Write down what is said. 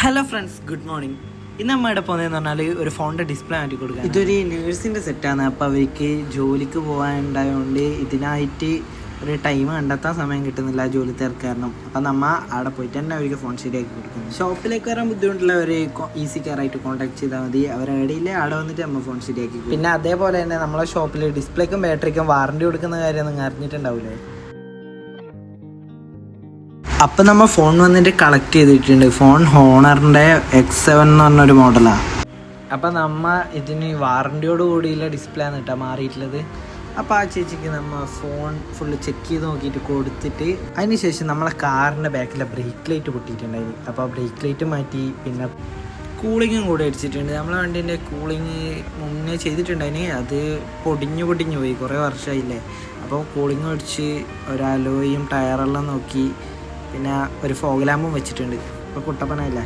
Hello friends, good morning. ഇന്ന് നമ്മൾ ഇവിടെ പോകുന്നതെന്ന് പറഞ്ഞാൽ ഒരു ഫോണിൻ്റെ ഡിസ്പ്ലേ മാറ്റി കൊടുക്കുക. ഇതൊരു നേഴ്സിൻ്റെ സെറ്റാണ്. അപ്പോൾ അവർക്ക് ജോലിക്ക് പോകാനുണ്ടായതുകൊണ്ട് ഇതിനായിട്ട് ഒരു ടൈം കണ്ടെത്താൻ സമയം കിട്ടുന്നില്ല ജോലി തിരക്കാരണം. അപ്പം നമ്മൾ അവിടെ പോയിട്ട് തന്നെ അവർക്ക് ഫോൺ ശരിയാക്കി കൊടുക്കുന്നു. ഷോപ്പിലേക്ക് വരാൻ ബുദ്ധിമുട്ടുള്ളവർ ഈസി കെയറായിട്ട് കോൺടാക്ട് ചെയ്താൽ മതി. അവരുടെ അവിടെ വന്നിട്ട് നമ്മൾ ഫോൺ ശരിയാക്കി. പിന്നെ അതേപോലെ തന്നെ നമ്മളെ ഷോപ്പിൽ ഡിസ്പ്ലേക്കും ബാറ്ററിക്കും വാറണ്ടി കൊടുക്കുന്ന കാര്യം നിങ്ങൾ അറിഞ്ഞിട്ടുണ്ടാവില്ലേ? അപ്പം നമ്മൾ ഫോൺ വന്നിട്ട് കളക്ട് ചെയ്തിട്ടുണ്ട്. ഫോൺ ഹോണറിൻ്റെ X7 എന്ന് പറഞ്ഞൊരു മോഡലാണ്. അപ്പം നമ്മൾ ഇതിന് വാറണ്ടിയോട് കൂടിയുള്ള ഡിസ്പ്ലേ ആണ് കേട്ടോ മാറിയിട്ടുള്ളത്. അപ്പോൾ ആ ചേച്ചിക്ക് നമ്മൾ ഫോൺ ഫുള്ള് ചെക്ക് ചെയ്ത് നോക്കിയിട്ട് കൊടുത്തിട്ട് അതിന് ശേഷം നമ്മളെ കാറിൻ്റെ ബാക്കിലെ ബ്രേക്ക് ലൈറ്റ് പൊട്ടിയിട്ടുണ്ടായി. അപ്പോൾ ആ ബ്രേക്ക് ലൈറ്റ് മാറ്റി, പിന്നെ കൂളിങ്ങും കൂടെ അടിച്ചിട്ടുണ്ട്. നമ്മളെ വണ്ടീൻ്റെ കൂളിങ് മുന്നേ ചെയ്തിട്ടുണ്ടായിന്, അത് പൊടിഞ്ഞു പോയി, കുറേ വർഷമായില്ലേ. അപ്പോൾ കൂളിങ് അടിച്ച് ഒരു അലോയും ടയറെല്ലാം നോക്കി, പിന്നെ ഒരു ഫോഗ് ലാമ്പും വെച്ചിട്ടുണ്ട്. ഇപ്പോൾ കുട്ടപ്പനല്ലേ.